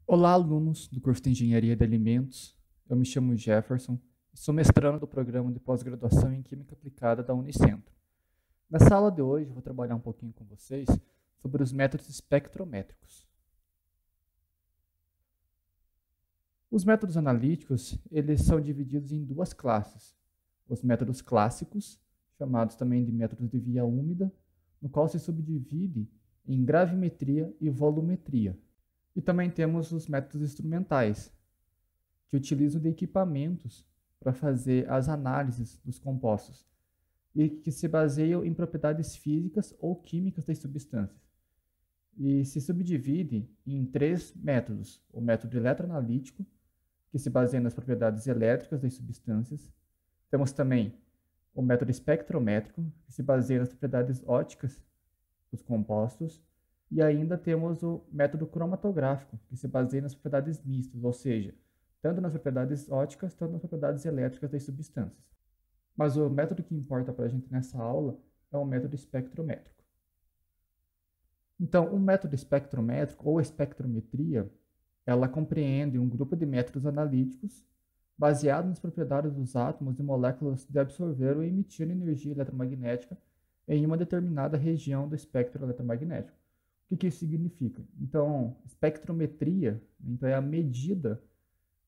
Olá, alunos do curso de Engenharia de Alimentos. Eu me chamo Jefferson e sou mestrando do programa de pós-graduação em Química Aplicada da Unicentro. Nessa aula de hoje, eu vou trabalhar um pouquinho com vocês sobre os métodos espectrométricos. Os métodos analíticos, eles são divididos em duas classes. Os métodos clássicos, chamados também de métodos de via úmida, no qual se subdivide em gravimetria e volumetria. E também temos os métodos instrumentais, que utilizam de equipamentos para fazer as análises dos compostos e que se baseiam em propriedades físicas ou químicas das substâncias. E se subdivide em três métodos: o método eletroanalítico, que se baseia nas propriedades elétricas das substâncias. Temos também o método espectrométrico, que se baseia nas propriedades ópticas dos compostos. E ainda temos o método cromatográfico, que se baseia nas propriedades mistas, ou seja, tanto nas propriedades ópticas, quanto nas propriedades elétricas das substâncias. Mas o método que importa para a gente nessa aula é o método espectrométrico. Então, o método espectrométrico, ou espectrometria, ela compreende um grupo de métodos analíticos baseados nas propriedades dos átomos e moléculas de absorver ou emitir energia eletromagnética em uma determinada região do espectro eletromagnético. O que isso significa? Então, espectrometria, então é a medida,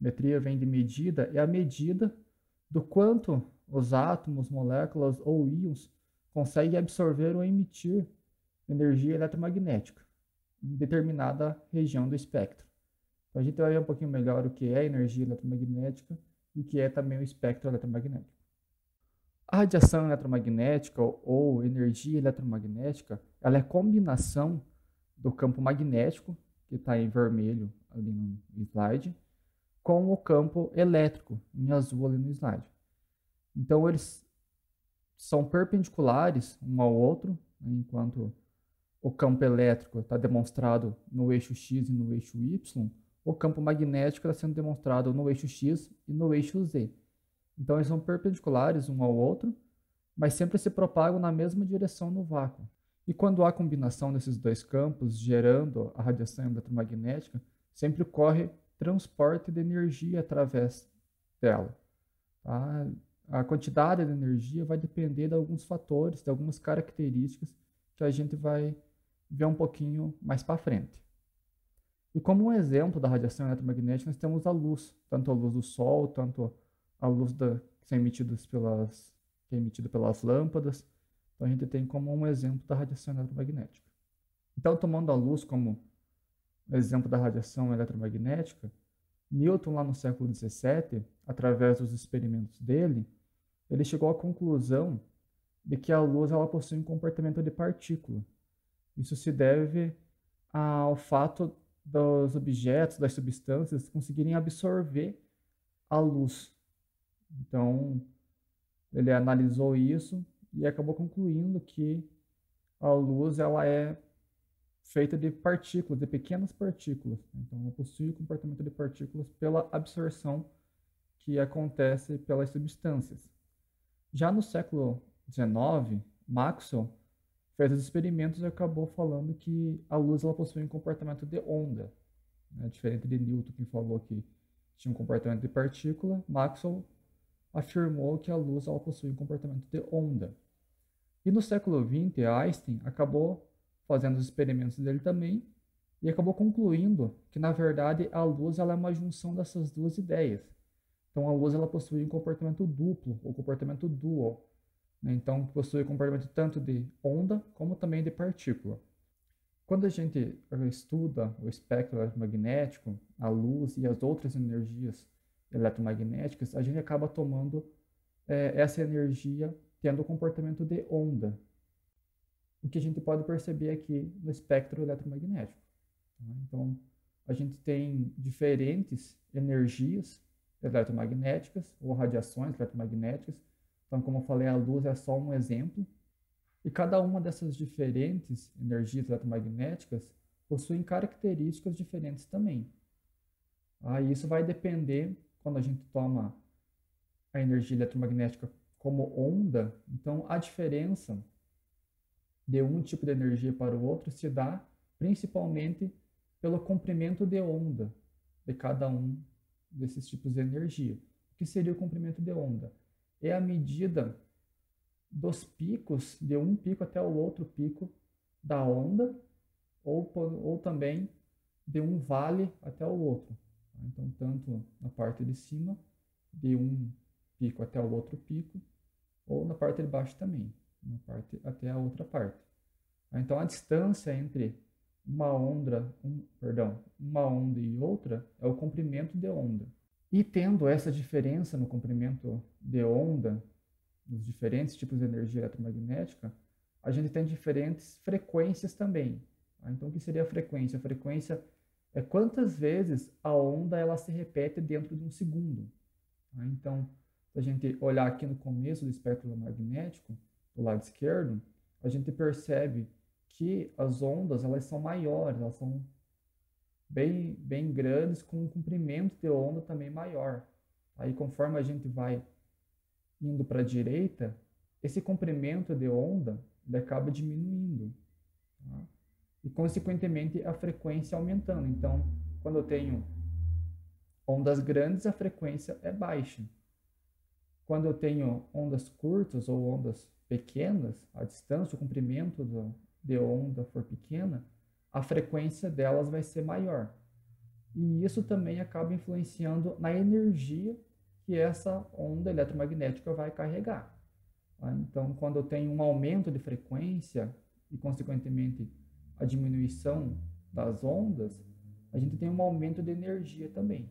metria vem de medida, é a medida do quanto os átomos, moléculas ou íons conseguem absorver ou emitir energia eletromagnética em determinada região do espectro. Então, a gente vai ver um pouquinho melhor o que é energia eletromagnética e o que é também o espectro eletromagnético. A radiação eletromagnética ou energia eletromagnética, ela é a combinação do campo magnético, que está em vermelho ali no slide, com o campo elétrico, em azul ali no slide. Então, eles são perpendiculares um ao outro, né, enquanto o campo elétrico está demonstrado no eixo X e no eixo Y, o campo magnético está sendo demonstrado no eixo X e no eixo Z. Então, eles são perpendiculares um ao outro, mas sempre se propagam na mesma direção no vácuo. E quando há combinação desses dois campos, gerando a radiação eletromagnética, sempre ocorre transporte de energia através dela. Tá? A quantidade de energia vai depender de alguns fatores, de algumas características que a gente vai ver um pouquinho mais para frente. E como um exemplo da radiação eletromagnética, nós temos a luz, tanto a luz do Sol, tanto a luz que é emitida pelas lâmpadas. Então, a gente tem como um exemplo da radiação eletromagnética. Então, tomando a luz como exemplo da radiação eletromagnética, Newton, lá no século XVII, através dos experimentos dele, ele chegou à conclusão de que a luz ela possui um comportamento de partícula. Isso se deve ao fato dos objetos, das substâncias, conseguirem absorver a luz. Então, ele analisou isso e acabou concluindo que a luz ela é feita de partículas, de pequenas partículas. Então, ela possui o comportamento de partículas pela absorção que acontece pelas substâncias. Já no século XIX, Maxwell fez os experimentos e acabou falando que a luz ela possui um comportamento de onda. Né? Diferente de Newton, que falou que tinha um comportamento de partícula, Maxwell afirmou que a luz ela possui um comportamento de onda. E no século XX, Einstein acabou fazendo os experimentos dele também e acabou concluindo que, na verdade, a luz ela é uma junção dessas duas ideias. Então, a luz ela possui um comportamento duplo, ou comportamento dual. Né? Então, possui comportamento tanto de onda como também de partícula. Quando a gente estuda o espectro eletromagnético, a luz e as outras energias eletromagnéticas, a gente acaba tomando essa energia tendo o comportamento de onda. O que a gente pode perceber aqui no espectro eletromagnético. Então, a gente tem diferentes energias eletromagnéticas ou radiações eletromagnéticas. Então, como eu falei, a luz é só um exemplo. E cada uma dessas diferentes energias eletromagnéticas possuem características diferentes também. Isso vai depender, quando a gente toma a energia eletromagnética como onda, então a diferença de um tipo de energia para o outro se dá principalmente pelo comprimento de onda de cada um desses tipos de energia. O que seria o comprimento de onda? É a medida dos picos, de um pico até o outro pico da onda, ou também de um vale até o outro. Então, tanto na parte de cima, de um pico até o outro pico, ou na parte de baixo também, uma parte até a outra parte. Então, a distância entre uma onda e outra é o comprimento de onda. E tendo essa diferença no comprimento de onda, nos diferentes tipos de energia eletromagnética, a gente tem diferentes frequências também. Então, o que seria a frequência? A frequência é quantas vezes a onda ela se repete dentro de um segundo. Então, se a gente olhar aqui no começo do espectro magnético, do lado esquerdo, a gente percebe que as ondas elas são maiores, elas são bem grandes, com um comprimento de onda também maior. Aí, conforme a gente vai indo para a direita, esse comprimento de onda ele acaba diminuindo. Tá? E, consequentemente, a frequência aumentando. Então, quando eu tenho ondas grandes, a frequência é baixa. Quando eu tenho ondas curtas ou ondas pequenas, a distância, o comprimento de onda for pequena, a frequência delas vai ser maior. E isso também acaba influenciando na energia que essa onda eletromagnética vai carregar. Então, quando eu tenho um aumento de frequência e, consequentemente, a diminuição das ondas, a gente tem um aumento de energia também.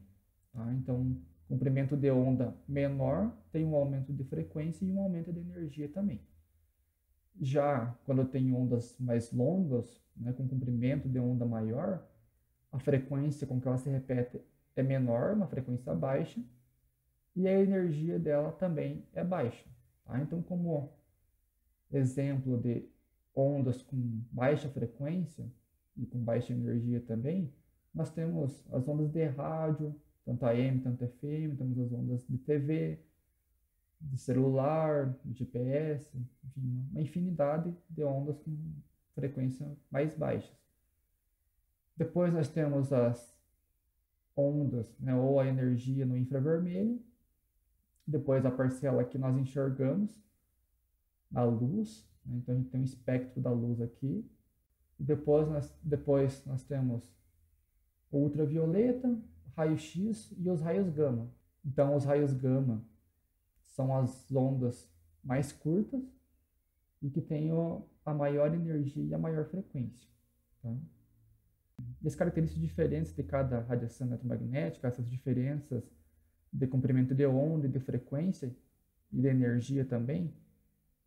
Então, comprimento de onda menor tem um aumento de frequência e um aumento de energia também. Já quando eu tenho ondas mais longas, com comprimento de onda maior, a frequência com que ela se repete é menor, uma frequência baixa, e a energia dela também é baixa. Então, como exemplo de ondas com baixa frequência e com baixa energia também, nós temos as ondas de rádio, tanto AM, tanto FM, temos as ondas de TV, de celular, de GPS, enfim, uma infinidade de ondas com frequência mais baixas. Depois nós temos as ondas, ou a energia no infravermelho, depois a parcela que nós enxergamos, a luz, então a gente tem um espectro da luz aqui, e depois nós temos o ultravioleta, raio-x e os raios gama. Então, os raios gama são as ondas mais curtas e que têm a maior energia e a maior frequência. Tá? E as características diferentes de cada radiação eletromagnética, essas diferenças de comprimento de onda e de frequência e de energia também,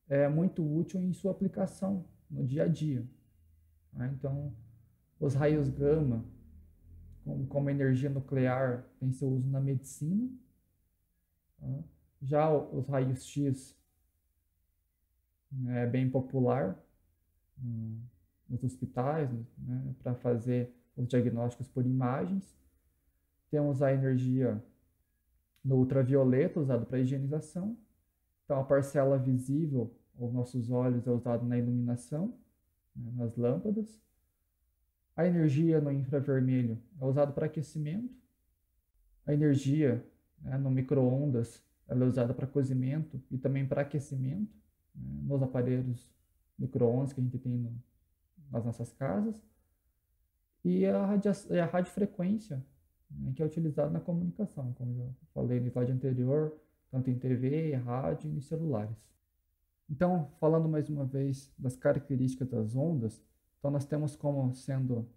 é muito útil em sua aplicação no dia a dia. Então, os raios gama, como energia nuclear, tem seu uso na medicina. Já os raios X é bem popular nos hospitais, para fazer os diagnósticos por imagens. Temos a energia no ultravioleta, usado para higienização. Então, a parcela visível aos nossos olhos é usada na iluminação, nas lâmpadas. A energia no infravermelho é usada para aquecimento. A energia no micro-ondas ela é usada para cozimento e também para aquecimento, nos aparelhos micro-ondas que a gente tem nas nossas casas. E a radiofrequência, que é utilizada na comunicação, como eu falei no slide anterior, tanto em TV, rádio e celulares. Então, falando mais uma vez das características das ondas, então nós temos como sendo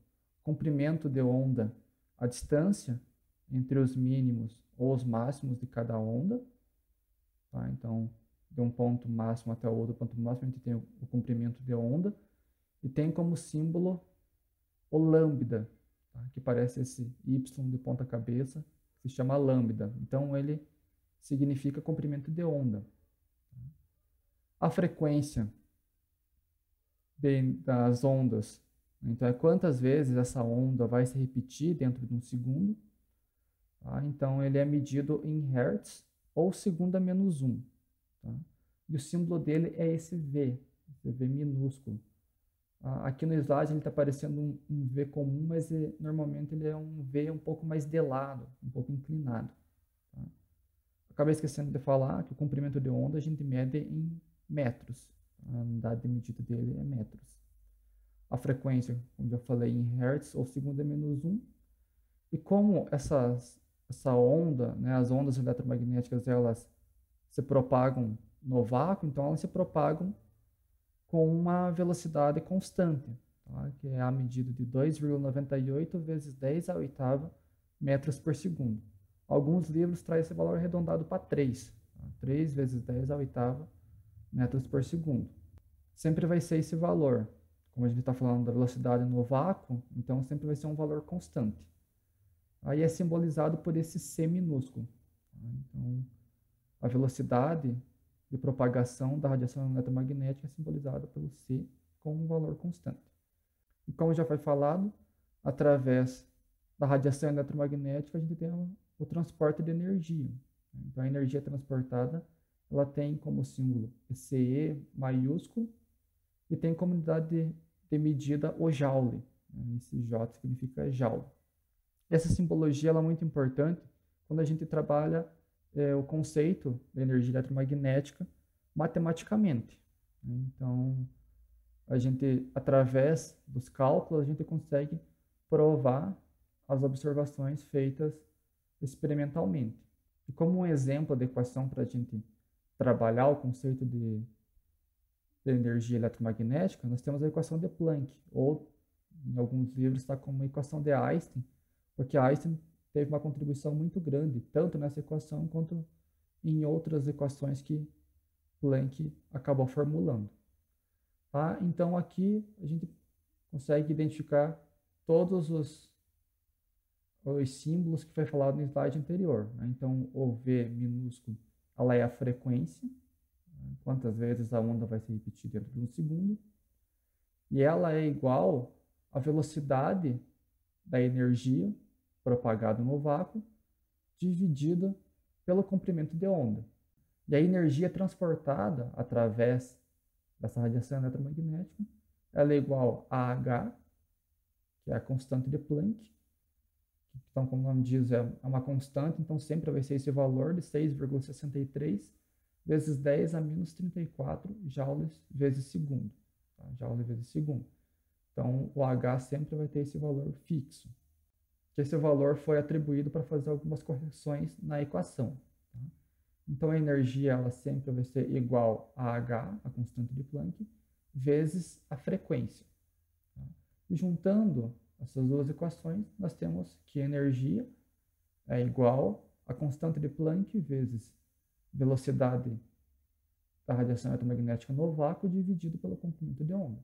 comprimento de onda a distância entre os mínimos ou os máximos de cada onda. Então, de um ponto máximo até o outro ponto máximo, a gente tem o comprimento de onda, e tem como símbolo o lambda, que parece esse Y de ponta cabeça, que se chama lambda. Então, ele significa comprimento de onda. A frequência das ondas, então, é quantas vezes essa onda vai se repetir dentro de um segundo. Então, ele é medido em Hertz ou segundo a menos 1. E o símbolo dele é esse V minúsculo. Aqui no slide ele está parecendo um V comum, mas normalmente ele é um V um pouco mais de lado, um pouco inclinado. Tá? Acabei esquecendo de falar que o comprimento de onda a gente mede em metros. A unidade de medida dele é metros. A frequência, como já falei, em hertz, ou segundo é -1. E como essa onda, né, as ondas eletromagnéticas, elas se propagam no vácuo, então elas se propagam com uma velocidade constante, tá? Que é a medida de 2,98 vezes 10 à oitava metros por segundo. Alguns livros trazem esse valor arredondado para 3, tá? 3 vezes 10 à oitava metros por segundo. Sempre vai ser esse valor. Como a gente está falando da velocidade no vácuo, então sempre vai ser um valor constante. Aí é simbolizado por esse C minúsculo. Tá? Então, a velocidade de propagação da radiação eletromagnética é simbolizada pelo C com um valor constante. E como já foi falado, através da radiação eletromagnética a gente tem o transporte de energia. Então a energia transportada ela tem como símbolo CE maiúsculo e tem como unidade de medida o joule. Esse J significa joule. Essa simbologia ela é muito importante quando a gente trabalha o conceito da energia eletromagnética matematicamente. Então, a gente, através dos cálculos, a gente consegue provar as observações feitas experimentalmente. E como um exemplo de equação para a gente trabalhar o conceito de energia eletromagnética, nós temos a equação de Planck, ou em alguns livros está como a equação de Einstein, porque Einstein teve uma contribuição muito grande, tanto nessa equação quanto em outras equações que Planck acabou formulando. Tá? Então, aqui a gente consegue identificar todos os símbolos que foi falado no slide anterior. Né? Então, o V minúsculo ela é a frequência, né? Quantas vezes a onda vai se repetir dentro de um segundo, e ela é igual à velocidade da energia propagada no vácuo, dividida pelo comprimento de onda. E a energia transportada através dessa radiação eletromagnética, ela é igual a H, que é a constante de Planck. Então, como o nome diz, é uma constante, então sempre vai ser esse valor de 6,63 vezes 10 a menos 34 joules vezes segundo. Tá? Joule vezes segundo. Então, o H sempre vai ter esse valor fixo. Que esse valor foi atribuído para fazer algumas correções na equação. Tá? Então, a energia ela sempre vai ser igual a H, a constante de Planck, vezes a frequência. Tá? E juntando essas duas equações, nós temos que a energia é igual a constante de Planck vezes velocidade da radiação eletromagnética no vácuo dividido pelo comprimento de onda.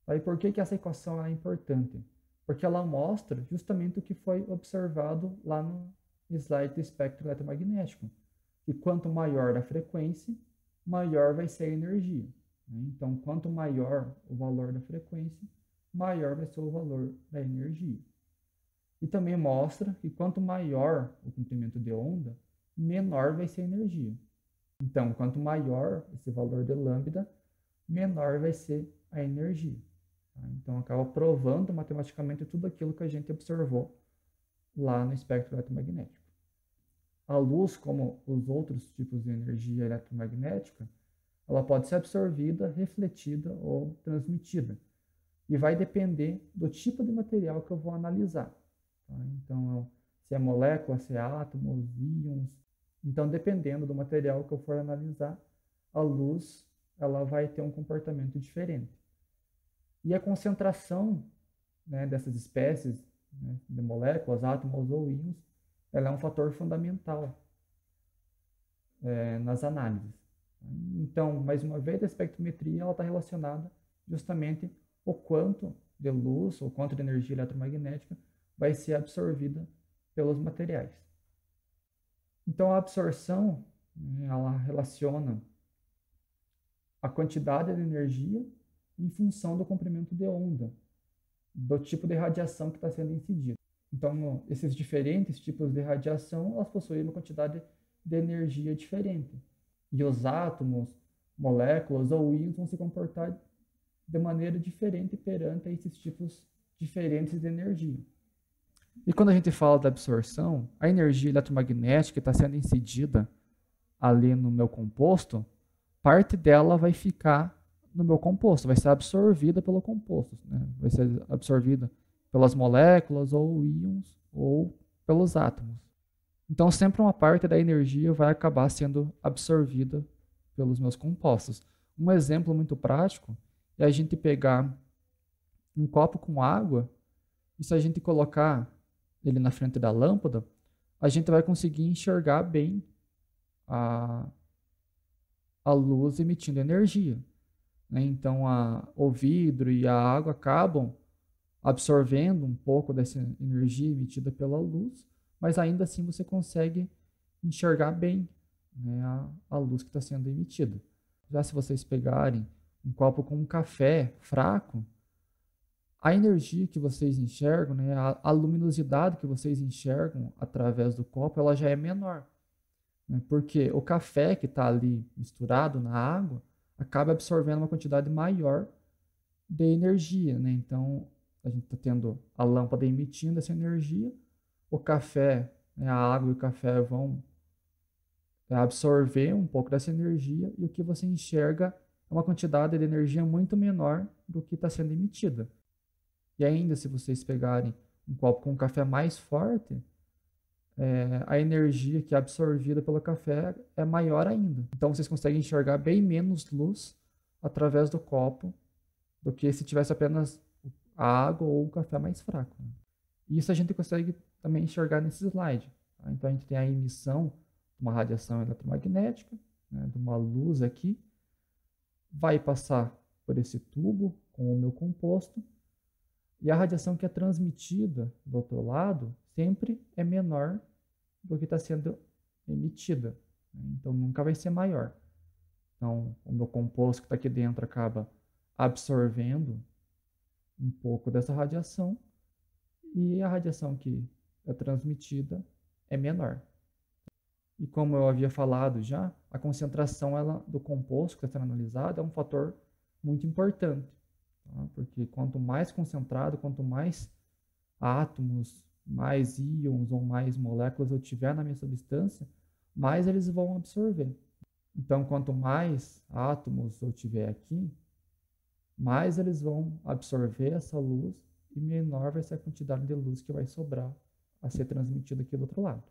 Aí, por que essa equação é importante? Porque ela mostra justamente o que foi observado lá no slide do espectro eletromagnético. E quanto maior a frequência, maior vai ser a energia. Então, quanto maior o valor da frequência, maior vai ser o valor da energia. E também mostra que quanto maior o comprimento de onda, menor vai ser a energia. Então, quanto maior esse valor de lambda, menor vai ser a energia. Então, acaba provando matematicamente tudo aquilo que a gente observou lá no espectro eletromagnético. A luz, como os outros tipos de energia eletromagnética, ela pode ser absorvida, refletida ou transmitida. E vai depender do tipo de material que eu vou analisar. Tá? Então, se é molécula, se é átomos, íons. Então, dependendo do material que eu for analisar, a luz ela vai ter um comportamento diferente. E a concentração, né, dessas espécies, né, de moléculas, átomos ou íons, ela é um fator fundamental nas análises. Então, mais uma vez, a espectrometria está relacionada justamente o quanto de luz ou quanto de energia eletromagnética vai ser absorvida pelos materiais. Então, a absorção, né, ela relaciona a quantidade de energia em função do comprimento de onda, do tipo de radiação que está sendo incidida. Então, esses diferentes tipos de radiação, elas possuem uma quantidade de energia diferente. E os átomos, moléculas ou íons vão se comportar de maneira diferente perante esses tipos diferentes de energia. E quando a gente fala da absorção, a energia eletromagnética que está sendo incidida ali no meu composto, parte dela vai ficar no meu composto, vai ser absorvida pelo composto, né? Vai ser absorvida pelas moléculas ou íons ou pelos átomos. Então, sempre uma parte da energia vai acabar sendo absorvida pelos meus compostos. Um exemplo muito prático é a gente pegar um copo com água e se a gente colocar ele na frente da lâmpada, a gente vai conseguir enxergar bem a luz emitindo energia, né? Então, o vidro e a água acabam absorvendo um pouco dessa energia emitida pela luz, mas ainda assim você consegue enxergar bem, né, a luz que está sendo emitida. Já se vocês pegarem um copo com um café fraco, a energia que vocês enxergam, né, a luminosidade que vocês enxergam através do copo, ela já é menor, né, porque o café que está ali misturado na água acaba absorvendo uma quantidade maior de energia, né? Então, a gente está tendo a lâmpada emitindo essa energia, o café, né, a água e o café vão absorver um pouco dessa energia e o que você enxerga é uma quantidade de energia muito menor do que está sendo emitida. E ainda, se vocês pegarem um copo com um café mais forte, a energia que é absorvida pelo café é maior ainda. Então, vocês conseguem enxergar bem menos luz através do copo do que se tivesse apenas a água ou o café mais fraco. E isso a gente consegue também enxergar nesse slide. Tá? Então, a gente tem a emissão de uma radiação eletromagnética, né, de uma luz aqui, vai passar por esse tubo com o meu composto, e a radiação que é transmitida do outro lado sempre é menor do que está sendo emitida. Então, nunca vai ser maior. Então, o meu composto que está aqui dentro acaba absorvendo um pouco dessa radiação e a radiação que é transmitida é menor. E como eu havia falado já, a concentração do composto que está sendo analisado é um fator muito importante. Tá? Porque quanto mais concentrado, quanto mais átomos, mais íons ou mais moléculas eu tiver na minha substância, mais eles vão absorver. Então, quanto mais átomos eu tiver aqui, mais eles vão absorver essa luz e menor vai ser a quantidade de luz que vai sobrar a ser transmitida aqui do outro lado.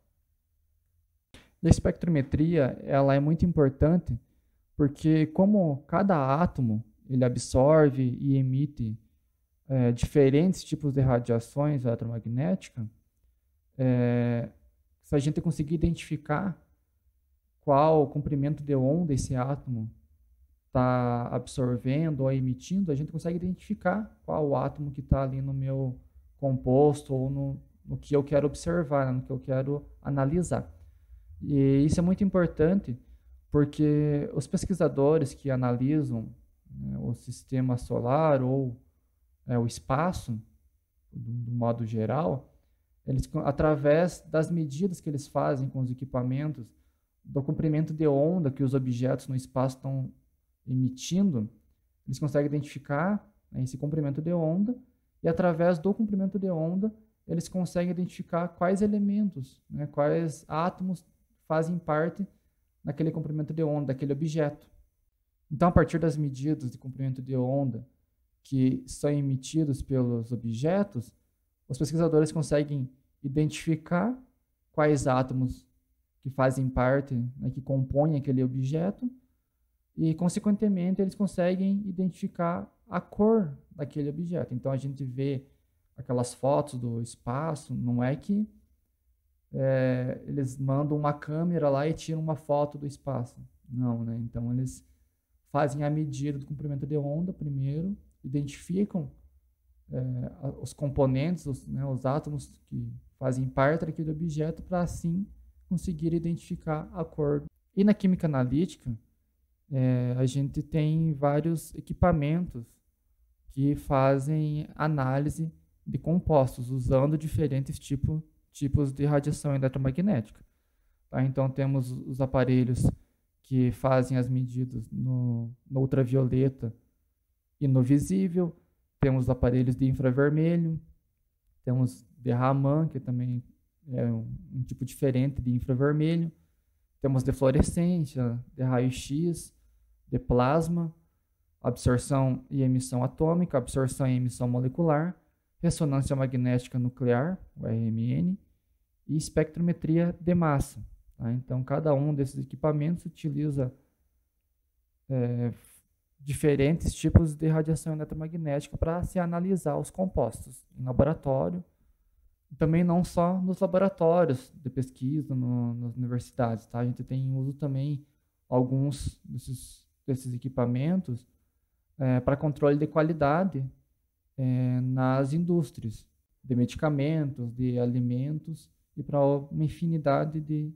E a espectrometria ela é muito importante porque como cada átomo ele absorve e emite diferentes tipos de radiações eletromagnéticas, se a gente conseguir identificar qual o comprimento de onda esse átomo está absorvendo ou emitindo, a gente consegue identificar qual o átomo que está ali no meu composto ou no que eu quero observar, no que eu quero analisar. E isso é muito importante porque os pesquisadores que analisam, né, o sistema solar ou o espaço, do modo geral, eles, através das medidas que eles fazem com os equipamentos, do comprimento de onda que os objetos no espaço estão emitindo, eles conseguem identificar, né, esse comprimento de onda e, através do comprimento de onda, eles conseguem identificar quais elementos, né, quais átomos fazem parte daquele comprimento de onda, daquele objeto. Então, a partir das medidas de comprimento de onda que são emitidos pelos objetos, os pesquisadores conseguem identificar quais átomos que fazem parte, né, que compõem aquele objeto, e, consequentemente, eles conseguem identificar a cor daquele objeto. Então, a gente vê aquelas fotos do espaço, não é que eles mandam uma câmera lá e tiram uma foto do espaço. Não, né? Então, eles fazem a medida do comprimento de onda primeiro, identificam os componentes, os átomos que fazem parte daquele objeto, para assim conseguir identificar a cor. E na química analítica, a gente tem vários equipamentos que fazem análise de compostos, usando diferentes tipos de radiação eletromagnética. Tá? Então, temos os aparelhos que fazem as medidas no ultravioleta e no visível. Temos aparelhos de infravermelho, temos de Raman, que também é um tipo diferente de infravermelho. Temos de fluorescência, de raio-x, de plasma, absorção e emissão atômica, absorção e emissão molecular, ressonância magnética nuclear, o RMN, e espectrometria de massa. Tá? Então, cada um desses equipamentos utiliza diferentes tipos de radiação eletromagnética para se analisar os compostos em laboratório, e também não só nos laboratórios de pesquisa, nas universidades. Tá? A gente tem em uso também alguns desses equipamentos para controle de qualidade nas indústrias de medicamentos, de alimentos e para uma infinidade de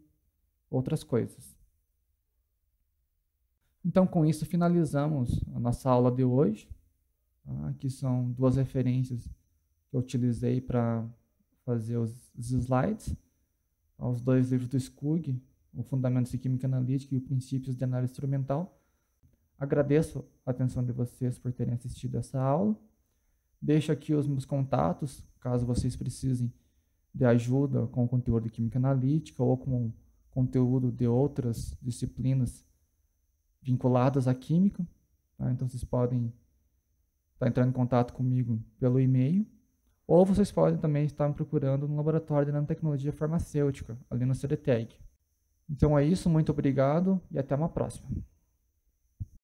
outras coisas. Então, com isso, finalizamos a nossa aula de hoje. Tá? Aqui são duas referências que eu utilizei para fazer os slides. Os dois livros do Skug, o Fundamentos de Química Analítica e o Princípios de Análise Instrumental. Agradeço a atenção de vocês por terem assistido essa aula. Deixo aqui os meus contatos, caso vocês precisem de ajuda com o conteúdo de Química Analítica ou com conteúdo de outras disciplinas vinculadas à Química. Tá? Então, vocês podem estar entrando em contato comigo pelo e-mail, ou vocês podem também estar me procurando no Laboratório de Nanotecnologia Farmacêutica, ali no CDTEG. Então é isso, muito obrigado e até uma próxima.